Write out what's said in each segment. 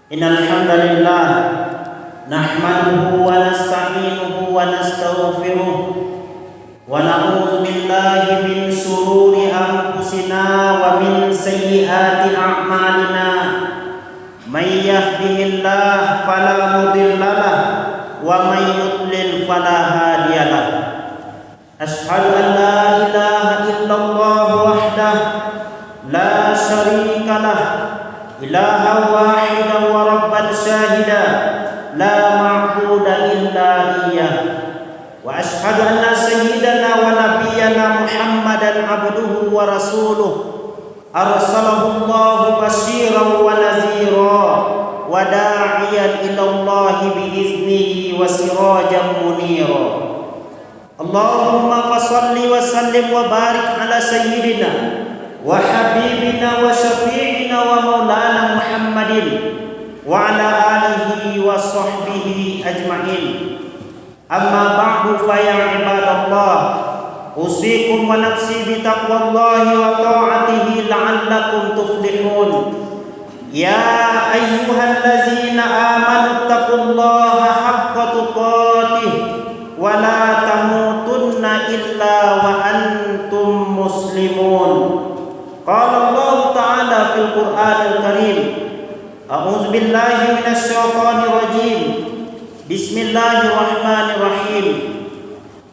Innal hamdalillah nahmaduhu wa nasta'inuhu wa nastaghfiruh wa na'udzu billahi min shururi anfusina wa min sayyiati a'malina. May yahdihillahu fala mudilla lahu wa may yudlil fala hadiya lahu. Asyhadu an la ilaha illallah wahdahu la syarika lahu ilaha wahidan wa rabban syahida la ma'buda illa iyyah wa ashhadu anna sayyidana wa nabiyyana Muhammadan abduhu wa rasuluh arsalahu Allahu basyiran wa nazira wa da'iyan ila Allah biiznihi wa sirajan munira. Allahumma fassalli wa sallim wa barik ala sayyidina wa habibina wa syafi'ina wa maulana Muhammadin wa ala alihi wa sahbihi ajma'in. Amma ba'du fa ya ibadallah, usikum wa nafsi bi taqwallahi wa ta'atihi la'allakum tuflihun. Ya ayyuhallazina amanu taqullaha haqqa tuqatih wa la tamutunna illa wa antum muslimun. Qala Allah Ta'ala fil Qur'anil Karim, a'udzu billahi minasy syaithanir rajim. Bismillahirrahmanirrahim.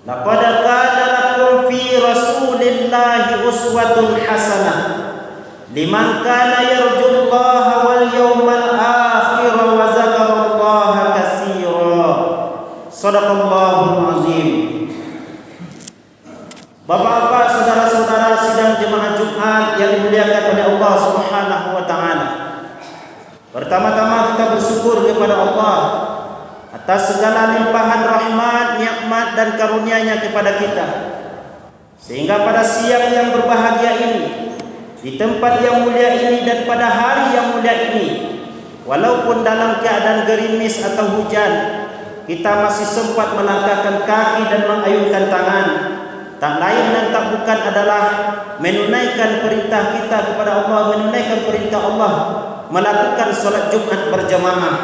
Laqad kana lakum fi Rasulillahi uswatun hasanah liman kana yarjullaha wal yawmal akhir wa dzakarallaha katsira. Shadaqallahul azim. Bapak-bapak, saudara-saudara sidang jemaah Jumat yang dimuliakan oleh Allah Subhanahu wa taala. Pertama-tama kita bersyukur kepada Allah atas segala limpahan rahmat, nikmat dan karunia-Nya kepada kita. Sehingga pada siang yang berbahagia ini, di tempat yang mulia ini dan pada hari yang mulia ini, walaupun dalam keadaan gerimis atau hujan, kita masih sempat melangkahkan kaki dan mengayunkan tangan. Tak lain dan tak bukan adalah menunaikan perintah kita kepada Allah, menunaikan perintah Allah, melakukan solat Jumat berjamaah.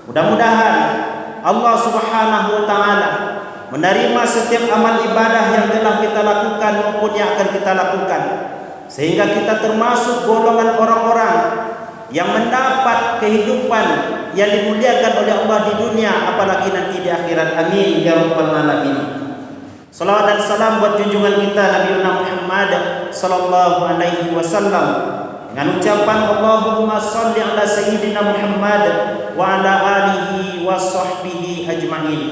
Mudah-mudahan Allah Subhanahu wa taala menerima setiap amal ibadah yang telah kita lakukan maupun yang akan kita lakukan, sehingga kita termasuk golongan orang-orang yang mendapat kehidupan yang dimuliakan oleh Allah di dunia, apalagi nanti di akhirat. Amin ya rabbal alamin. Salawat dan salam buat junjungan kita Nabi Muhammad sallallahu alaihi wasallam dengan ucapan Allahumma shalli ala sayyidina Muhammad wa ala alihi wa sahbihi ajma'in.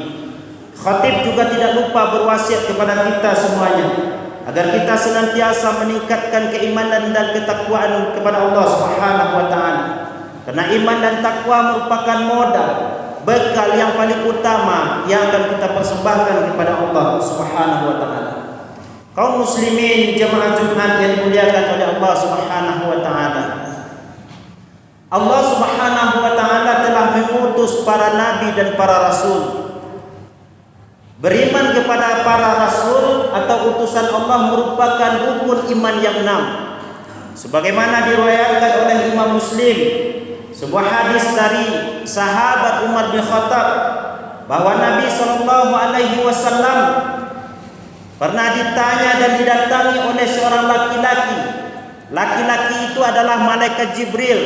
Khatib juga tidak lupa berwasiat kepada kita semuanya agar kita senantiasa meningkatkan keimanan dan ketakwaan kepada Allah Subhanahu wa taala. Karena iman dan takwa merupakan modal, bekal yang paling utama yang akan kita persembahkan kepada Allah Subhanahu wa taala. Kaum muslimin jemaah Jumat yang dimuliakan oleh Allah Subhanahu wa taala. Allah Subhanahu wa taala telah mengutus para nabi dan para rasul. Beriman kepada para rasul atau utusan Allah merupakan rukun iman yang 6. Sebagaimana diriwayatkan oleh Imam Muslim, sebuah hadis dari sahabat Umar bin Khattab bahwa Nabi sallallahu alaihi wasallam pernah ditanya dan didatangi oleh seorang laki-laki. Laki-laki itu adalah malaikat Jibril,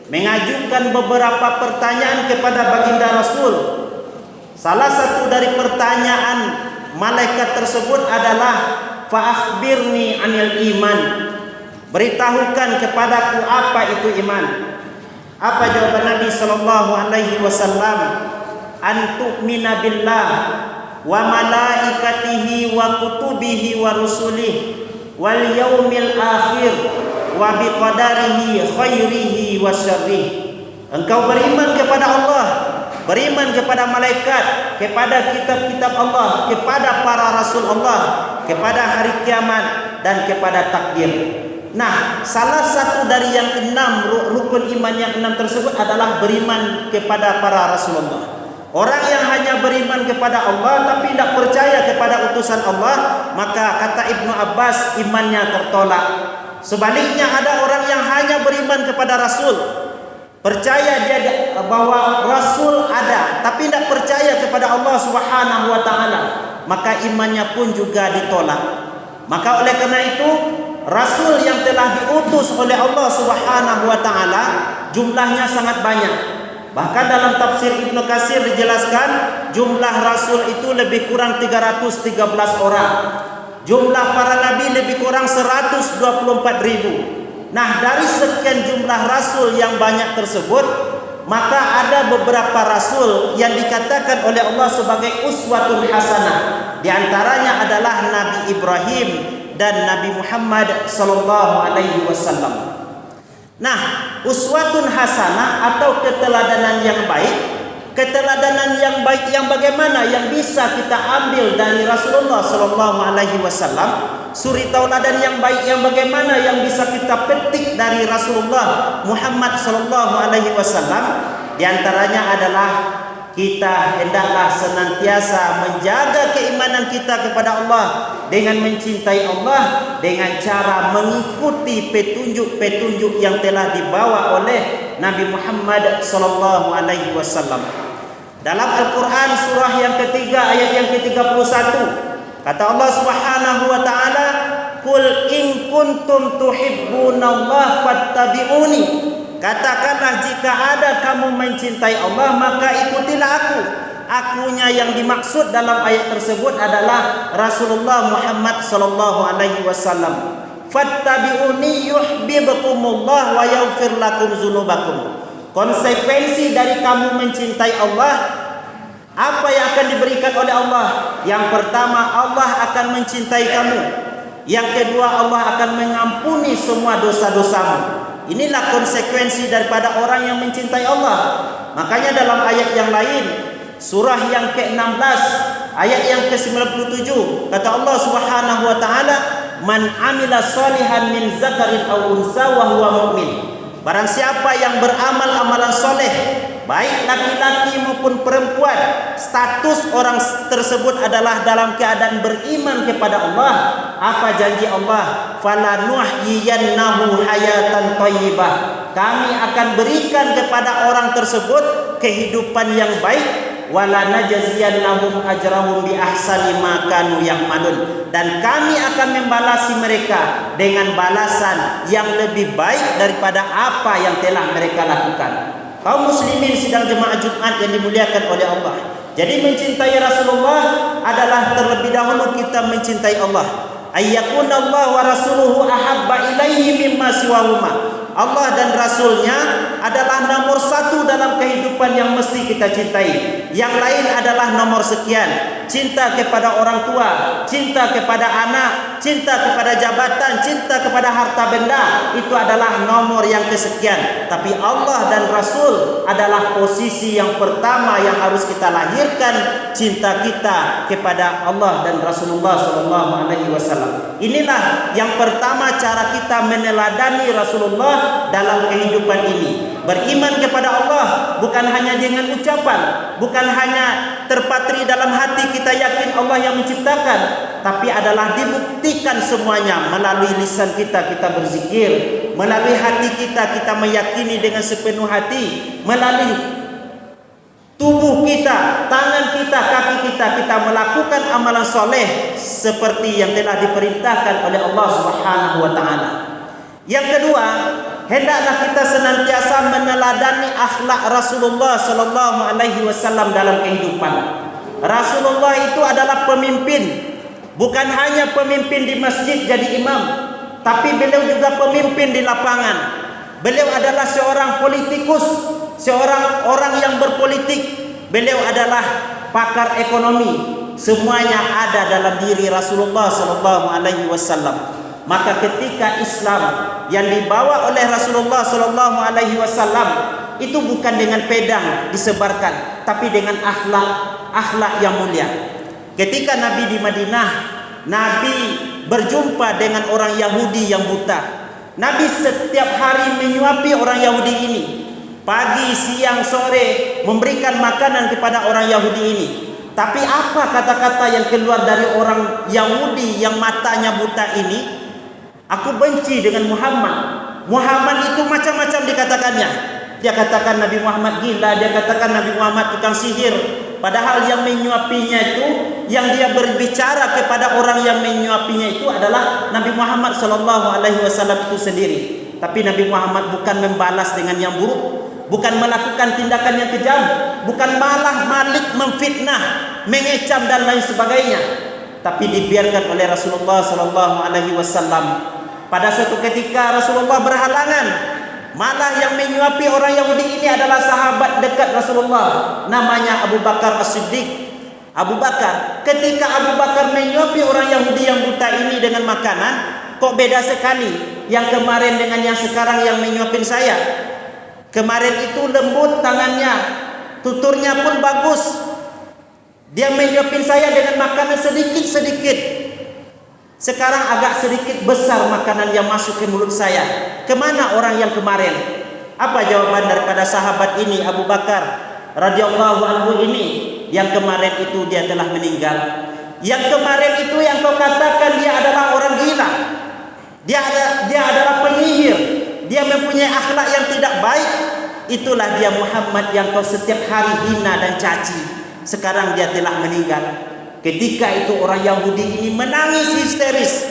mengajukan beberapa pertanyaan kepada baginda Rasul. Salah satu dari pertanyaan malaikat tersebut adalah fa akhbirni anil iman. Beritahukan kepadaku apa itu iman. Apa jawaban Nabi sallallahu alaihi wasallam? An tu'mina billah wa malaikatihi wa kutubihi wa rusulihi wal yaumil akhir wa biqadarihi khairihi wa syarrihi. Engkau beriman kepada Allah, beriman kepada malaikat, kepada kitab-kitab Allah, kepada para rasul Allah, kepada hari kiamat dan kepada takdir. Nah, salah satu dari yang 6 rukun iman yang 6 tersebut adalah beriman kepada para Rasulullah. Orang yang hanya beriman kepada Allah tapi tidak percaya kepada utusan Allah, maka kata Ibnu Abbas imannya tertolak. Sebaliknya ada orang yang hanya beriman kepada Rasul, percaya dia bahwa Rasul ada, tapi tidak percaya kepada Allah Subhanahu wa taala, maka imannya pun juga ditolak. Maka oleh karena itu, Rasul yang telah diutus oleh Allah Subhanahu wa taala jumlahnya sangat banyak. Bahkan dalam tafsir Ibnu Katsir dijelaskan jumlah Rasul itu lebih kurang 313 orang. Jumlah para nabi lebih kurang 124.000. Nah, dari sekian jumlah Rasul yang banyak tersebut, maka ada beberapa Rasul yang dikatakan oleh Allah sebagai uswatun hasanah. Di antaranya adalah Nabi Ibrahim dan Nabi Muhammad sallallahu alaihi wasallam. Nah, uswatun hasanah atau keteladanan yang baik, keteladanan yang baik yang bagaimana yang bisa kita ambil dari Rasulullah sallallahu alaihi wasallam, suri tauladan yang baik yang bagaimana yang bisa kita petik dari Rasulullah Muhammad sallallahu alaihi wasallam, di antaranya adalah kita hendaklah senantiasa menjaga keimanan kita kepada Allah dengan mencintai Allah dengan cara mengikuti petunjuk-petunjuk yang telah dibawa oleh Nabi Muhammad sallallahu alaihi wasallam. Dalam Al-Qur'an surah yang ketiga ayat yang ke-31, kata Allah Subhanahu wa taala, "Qul in kuntum tuhibbunallaha fattabi'uni." Katakanlah, jika ada kamu mencintai Allah, maka ikutilah aku. Akunya yang dimaksud dalam ayat tersebut adalah Rasulullah Muhammad sallallahu alaihi wasallam. Fattabi'uni yuhibbukumullah wa yaghfir lakum dzunubakum. Konsekuensi dari kamu mencintai Allah, apa yang akan diberikan oleh Allah? Yang pertama, Allah akan mencintai kamu. Yang kedua, Allah akan mengampuni semua dosa-dosamu. Inilah konsekuensi daripada orang yang mencintai Allah. Makanya dalam ayat yang lain, surah yang ke-16 ayat yang ke-97, kata Allah Subhanahu wa taala, "Man amila sholihan min zakarin aw unsa wa huwa mu'min." Barang siapa yang beramal amalan soleh, baik laki-laki maupun perempuan, status orang tersebut adalah dalam keadaan beriman kepada Allah. Apa janji Allah? "Falanuhyiyannahu hayatan thayyibah." Kami akan berikan kepada orang tersebut kehidupan yang baik. "Wala najziyannahum ajrahum bi ahsani ma kanu ya'malun." Dan kami akan membalasi mereka dengan balasan yang lebih baik daripada apa yang telah mereka lakukan. Kaum muslimin sidang jemaah Jumat yang dimuliakan oleh Allah. Jadi mencintai Rasulullah adalah terlebih dahulu kita mencintai Allah. Ayyakunallahu wa rasuluhu ahabba ilaihi mimma siwahuma. Allah dan Rasulnya adalah nomor satu dalam kehidupan yang mesti kita cintai. Yang lain adalah nomor sekian. Cinta kepada orang tua, cinta kepada anak, cinta kepada jabatan, cinta kepada harta benda, itu adalah nomor yang kesekian. Tapi Allah dan Rasul adalah posisi yang pertama yang harus kita lahirkan cinta kita kepada Allah dan Rasulullah SAW. Inilah yang pertama cara kita meneladani Rasulullah dalam kehidupan ini. Beriman kepada Allah bukan hanya dengan ucapan, bukan hanya terpatri dalam hati kita yakin Allah yang menciptakan, tapi adalah dibuktikan semuanya melalui lisan kita berzikir, melalui hati kita meyakini dengan sepenuh hati, melalui tubuh kita, tangan kita, kaki kita melakukan amalan soleh seperti yang telah diperintahkan oleh Allah Subhanahu wa taala. Yang kedua, hendaklah kita senantiasa meneladani akhlak Rasulullah sallallahu alaihi wasallam dalam kehidupan. Rasulullah itu adalah pemimpin, bukan hanya pemimpin di masjid jadi imam, tapi beliau juga pemimpin di lapangan. Beliau adalah seorang politikus, seorang orang yang berpolitik. Beliau adalah pakar ekonomi. Semuanya ada dalam diri Rasulullah sallallahu alaihi wasallam. Maka ketika Islam yang dibawa oleh Rasulullah sallallahu alaihi wasallam itu bukan dengan pedang disebarkan, tapi dengan akhlak yang mulia. Ketika Nabi di Madinah, Nabi berjumpa dengan orang Yahudi yang buta. Nabi setiap hari menyuapi orang Yahudi ini. Pagi, siang, sore memberikan makanan kepada orang Yahudi ini. Tapi apa kata-kata yang keluar dari orang Yahudi yang matanya buta ini? Aku benci dengan Muhammad. Muhammad itu macam-macam dikatakannya. Dia katakan Nabi Muhammad gila, dia katakan Nabi Muhammad tukang sihir. Padahal yang menyuapinya itu, yang dia berbicara kepada orang yang menyuapinya itu adalah Nabi Muhammad SAW itu sendiri. Tapi Nabi Muhammad bukan membalas dengan yang buruk, bukan melakukan tindakan yang kejam, bukan malah malik memfitnah, mengecam dan lain sebagainya. Tapi dibiarkan oleh Rasulullah SAW. Pada suatu ketika Rasulullah berhalangan, malah yang menyuapi orang Yahudi ini adalah sahabat dekat Rasulullah, namanya Abu Bakar As-Siddiq. Abu Bakar, ketika Abu Bakar menyuapi orang Yahudi yang buta ini dengan makanan, kok beda sekali yang kemarin dengan yang sekarang yang menyuapin saya. Kemarin itu lembut tangannya, tuturnya pun bagus. Dia menyuapin saya dengan makanan sedikit-sedikit. Sekarang agak sedikit besar makanan yang masuk ke mulut saya. Kemana orang yang kemarin? Apa jawaban daripada sahabat ini, Abu Bakar radhiyallahu anhu ini? Yang kemarin itu dia telah meninggal. Yang kemarin itu yang kau katakan dia adalah orang gila, dia adalah penyihir, dia mempunyai akhlak yang tidak baik. Itulah dia Muhammad yang kau setiap hari hina dan caci. Sekarang dia telah meninggal. Ketika itu orang Yahudi ini menangis histeris.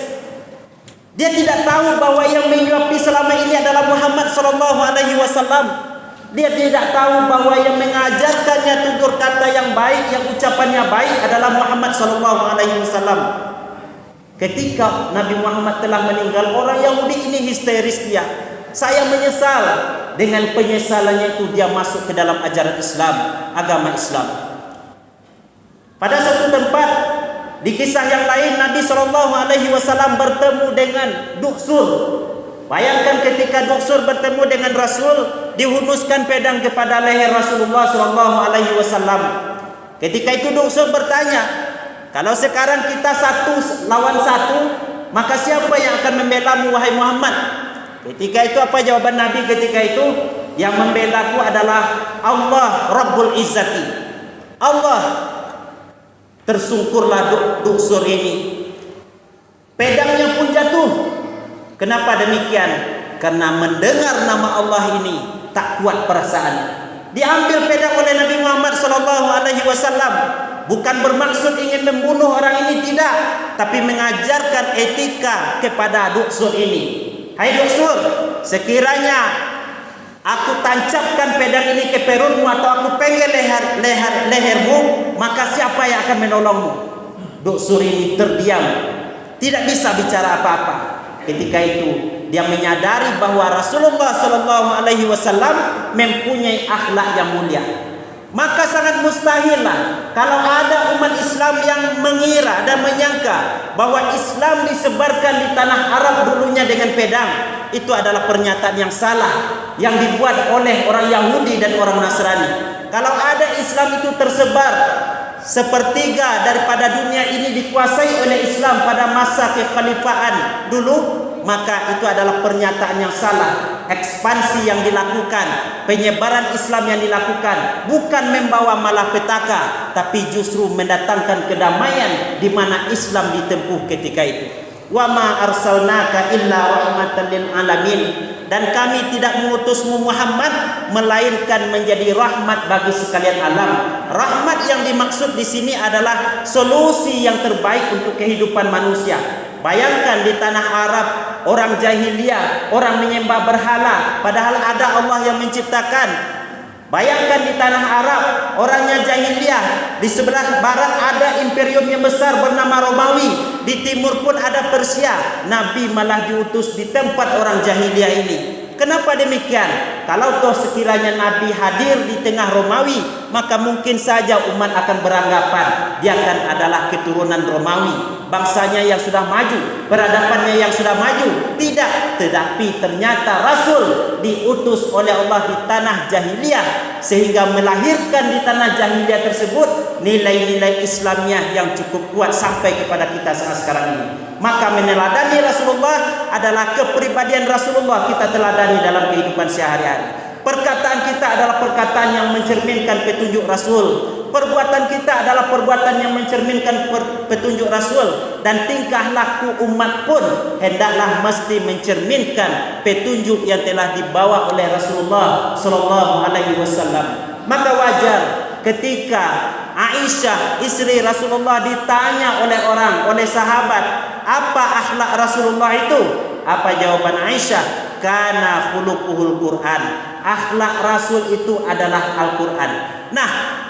Dia tidak tahu bahwa yang menyuapi selama ini adalah Muhammad SAW. Dia tidak tahu bahwa yang mengajarkannya tutur kata yang baik, yang ucapannya baik adalah Muhammad SAW. Ketika Nabi Muhammad telah meninggal, orang Yahudi ini histeris dia. Saya menyesal. Dengan penyesalannya itu dia masuk ke dalam ajaran Islam, agama Islam. Pada satu tempat di kisah yang lain, Nabi SAW bertemu dengan Duksur. Bayangkan ketika Duksur bertemu dengan Rasul, dihunuskan pedang kepada leher Rasulullah SAW. Ketika itu Duksur bertanya, kalau sekarang kita satu lawan satu, maka siapa yang akan membelamu wahai Muhammad? Ketika itu apa jawaban Nabi ketika itu? Yang membelaku adalah Allah Rabbul Izzati. Allah. Tersungkurlah Duksur ini. Pedangnya pun jatuh. Kenapa demikian? Karena mendengar nama Allah ini tak kuat perasaan. Diambil pedang oleh Nabi Muhammad SAW. Bukan bermaksud ingin membunuh orang ini, tidak, tapi mengajarkan etika kepada Duksur ini. Hai Duksur, sekiranya aku tancapkan pedang ini ke perutmu atau aku penggal lehermu, maka siapa yang akan menolongmu? Duksur ini terdiam, tidak bisa bicara apa-apa. Ketika itu dia menyadari bahwa Rasulullah SAW mempunyai akhlak yang mulia. Maka sangat mustahillah kalau ada umat Islam yang mengira dan menyangka bahwa Islam disebarkan di tanah Arab dulunya dengan pedang. Itu adalah pernyataan yang salah yang dibuat oleh orang Yahudi dan orang Nasrani. Kalau ada Islam itu tersebar, sepertiga daripada dunia ini dikuasai oleh Islam pada masa kekhalifahan dulu, maka itu adalah pernyataan yang salah. Ekspansi yang dilakukan, penyebaran Islam yang dilakukan bukan membawa malapetaka, tapi justru mendatangkan kedamaian di mana Islam ditempuh ketika itu. Wa ma arsalnaka illa rahmatan lil alamin. Dan kami tidak mengutusmu Muhammad melainkan menjadi rahmat bagi sekalian alam. Rahmat yang dimaksud di sini adalah solusi yang terbaik untuk kehidupan manusia. Bayangkan di tanah Arab, orang jahiliyah, orang menyembah berhala, padahal ada Allah yang menciptakan. Bayangkan di tanah Arab, orangnya jahiliyah, di sebelah barat ada imperium yang besar bernama Romawi, di timur pun ada Persia. Nabi malah diutus di tempat orang jahiliyah ini. Kenapa demikian? Kalau toh sekiranya Nabi hadir di tengah Romawi, maka mungkin saja umat akan beranggapan dia kan adalah keturunan Romawi, bangsanya yang sudah maju, peradabannya yang sudah maju. Tidak, tetapi ternyata Rasul diutus oleh Allah di tanah jahiliyah, sehingga melahirkan di tanah jahiliyah tersebut nilai-nilai Islamnya yang cukup kuat sampai kepada kita saat sekarang ini. Maka meneladani Rasulullah adalah kepribadian Rasulullah kita teladani dalam kehidupan sehari-hari. Perkataan kita adalah perkataan yang mencerminkan petunjuk Rasul. Perbuatan kita adalah perbuatan yang mencerminkan petunjuk Rasul, dan tingkah laku umat pun hendaklah mesti mencerminkan petunjuk yang telah dibawa oleh Rasulullah sallallahu alaihi wasallam. Maka wajar ketika Aisyah istri Rasulullah ditanya oleh sahabat, apa akhlak Rasulullah itu? Apa jawaban Aisyah? Kana khuluquhul Quran. Akhlak Rasul itu adalah Al-Quran. Nah,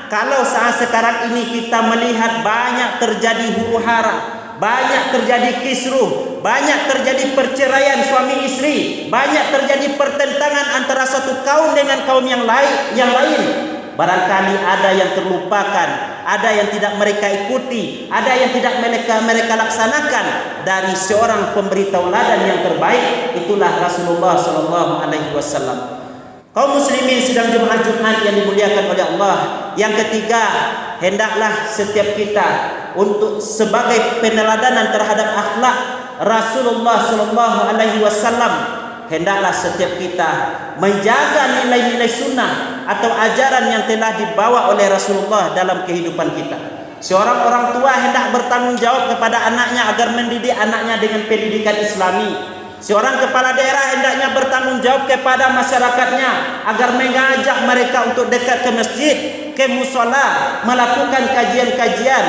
kalau saat sekarang ini kita melihat banyak terjadi huru-hara, banyak terjadi kisruh, banyak terjadi perceraian suami istri, banyak terjadi pertentangan antara satu kaum dengan kaum yang lain. Barangkali ada yang terlupakan, ada yang tidak mereka ikuti, ada yang tidak mereka laksanakan dari seorang pemberi tauladan yang terbaik, itulah Rasulullah sallallahu alaihi wasallam. Kaum muslimin sidang Jumat yang dimuliakan oleh Allah, yang ketiga, hendaklah setiap kita untuk sebagai peneladanan terhadap akhlak Rasulullah sallallahu alaihi wasallam, hendaklah setiap kita menjaga nilai-nilai sunnah atau ajaran yang telah dibawa oleh Rasulullah dalam kehidupan kita. Seorang orang tua hendak bertanggung jawab kepada anaknya agar mendidik anaknya dengan pendidikan Islami. Seorang kepala daerah hendaknya bertanggung jawab kepada masyarakatnya agar mengajak mereka untuk dekat ke masjid, ke musola, melakukan kajian-kajian.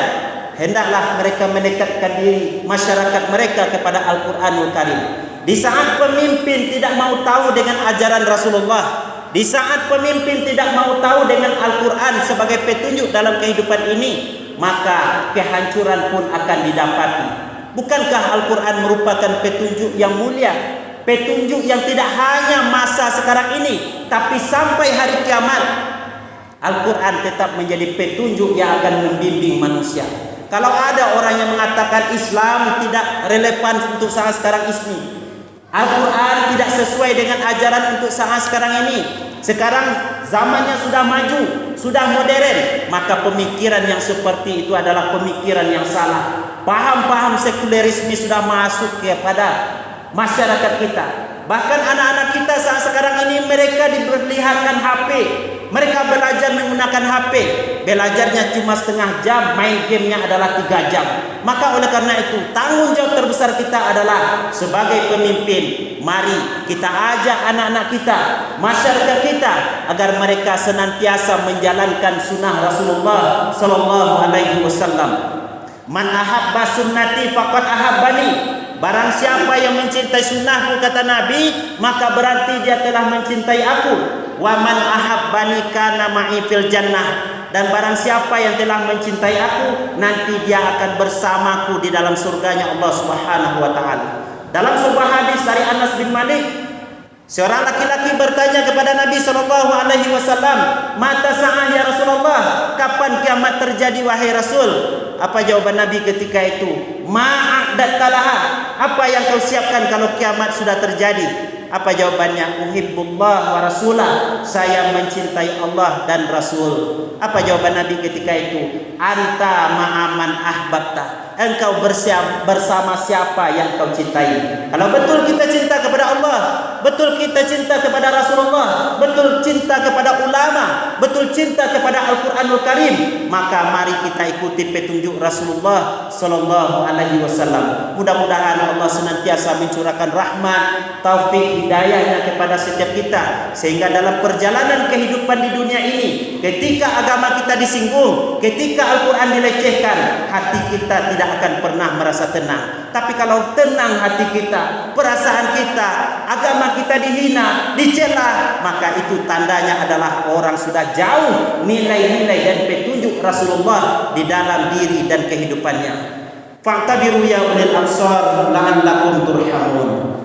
Hendaklah mereka mendekatkan diri masyarakat mereka kepada Al-Quranul Karim. Di saat pemimpin tidak mau tahu dengan ajaran Rasulullah, di saat pemimpin tidak mau tahu dengan Al-Quran sebagai petunjuk dalam kehidupan ini, maka kehancuran pun akan didapati. Bukankah Al-Quran merupakan petunjuk yang mulia, petunjuk yang tidak hanya masa sekarang ini, tapi sampai hari kiamat Al-Quran tetap menjadi petunjuk yang akan membimbing manusia. Kalau ada orang yang mengatakan Islam tidak relevan untuk saat sekarang ini, Al-Quran tidak sesuai dengan ajaran untuk saat sekarang ini, sekarang zamannya sudah maju, sudah modern, maka pemikiran yang seperti itu adalah pemikiran yang salah. Paham-paham sekulerisme sudah masuk kepada masyarakat kita. Bahkan anak-anak kita saat sekarang ini mereka diperlihatkan HP. Mereka belajar menggunakan HP. Belajarnya cuma setengah jam, main gamenya adalah 3 jam. Maka oleh karena itu, tanggung jawab terbesar kita adalah sebagai pemimpin. Mari kita ajak anak-anak kita, masyarakat kita, agar mereka senantiasa menjalankan sunnah Rasulullah sallallahu alaihi wasallam. Man ahabba sunnati faqad ahabbani. Barang siapa yang mencintai sunnahku, kata Nabi, maka berarti dia telah mencintai aku. Wa man ahabbani kana ma'i fil jannah. Dan barang siapa yang telah mencintai aku, nanti dia akan bersamaku di dalam surganya Allah Subhanahu wa taala. Dalam sebuah hadis dari Anas bin Malik, seorang laki-laki bertanya kepada Nabi sallallahu alaihi wasallam, "Mata sa'ah ya Rasulullah? Kapan kiamat terjadi wahai Rasul?" Apa jawaban Nabi ketika itu? "Ma'adattalaha." Apa yang kau siapkan kalau kiamat sudah terjadi? Apa jawabannya? "Uhibbullah wa rasulah." Saya mencintai Allah dan Rasul. Apa jawaban Nabi ketika itu? "Anta ma'aman ahbabta." Engkau bersama siapa yang kau cintai. Kalau betul kita cinta kepada Allah, betul kita cinta kepada Rasulullah, betul cinta kepada ulama, betul cinta kepada Al-Quranul Karim, maka mari kita ikuti petunjuk Rasulullah sallallahu alaihi wasallam. Mudah-mudahan Allah senantiasa mencurahkan rahmat, taufik, hidayahnya kepada setiap kita, sehingga dalam perjalanan kehidupan di dunia ini, ketika agama kita disinggung, ketika Al-Quran dilecehkan, hati kita tidak akan pernah merasa tenang. Tapi kalau tenang hati kita, perasaan kita, agama kita dihina, dicela, maka itu tandanya adalah orang sudah jauh nilai-nilai dan petunjuk Rasulullah di dalam diri dan kehidupannya. Fa'tabiru ya ulil absar la'allakum turhamun.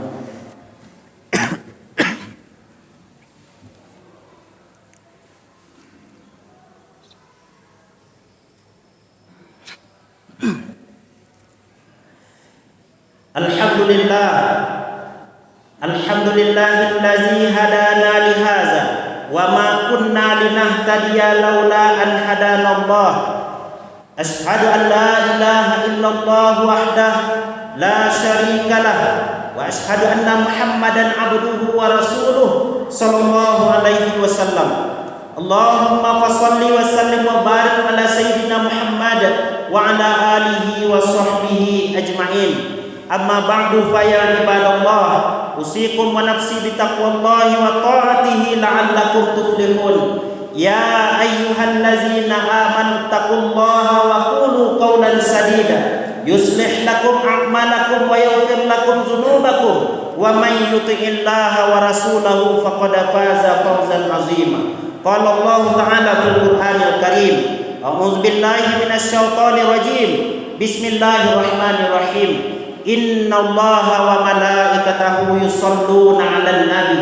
Alhamdulillah, alhamdulillahillazi hadana lihaza wa ma kunna linahtadiya laula an hadanallah. Ashhadu an la ilaha illallah wahdah la syarikalah wa ashhadu anna Muhammadan abduhu wa rasuluh sallallahu alaihi wasallam. Allahumma fasalli wa sallim wa barik ala sayyidina Muhammad wa ala alihi wa sahbihi ajma'in. Amma ba'du fa ya ibadallah, usikum wa nafsi bi taqwallahi wa ta'atihi la'allakum tuflihun. Ya ayyuhallazina amanu taqullaha wa qulu qawlan sadida yuslih lakum a'malakum wa yaghfir lakum dzunubakum wa may yuti'illaha wa rasulahu faqad faza fawzan 'azima. Qala Allah Ta'ala fil Qur'anil Karim, a'udzu billahi minasy syaithanir rajim. Bismillahirrahmanirrahim. Innallaha wa malaikatahu yusholluna 'alan nabi.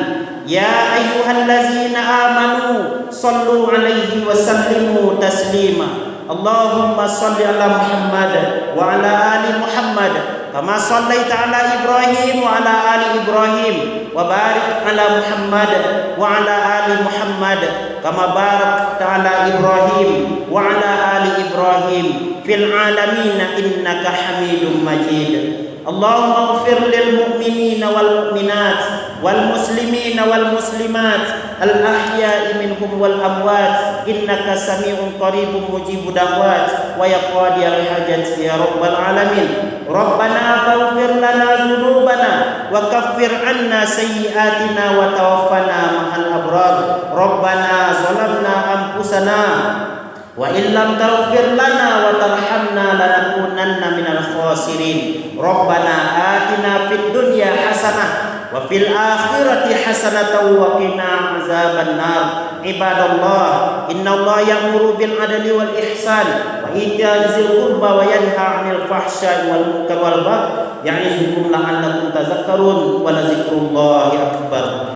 Ya ayyuhallazina amanu shallu 'alaihi wa sallimu taslima. Allahumma shalli ala Muhammad wa ala ali Muhammad kama shallaita ala Ibrahim wa ala ali Ibrahim wa barik ala Muhammad wa ala ali Muhammad kama barakta ala Ibrahim wa ala ali Ibrahim fil alamin innaka Hamidum Majid. Allahumma ighfir lil mu'minina wal mu'minat wal muslimina wal muslimat al ahya'i minhum wal amwat innaka sami'un qaribun mujibud da'wat wa ya qadiyal hajat ya rabbal alamin. Rabbana faghfir lana dhunubana wa kaffir 'anna sayyi'atina wa tawaffana ma'al abrar. Rabbana zalamna anfusana wa illam taghfir lana wa tarhamna lanakunanna minal khasirin. Rabbana atina fid dunya hasanah wa fil akhirati hasanatan wa qina azaban nar. Ibadallah, innallaha ya'muru bil adli wal ihsan wa ita'i dzil qurba wa yanha 'anil fahsya'i wal munkari wal baghi ya'izukum la'allakum tadhakkarun wa la dzikrullahi akbar.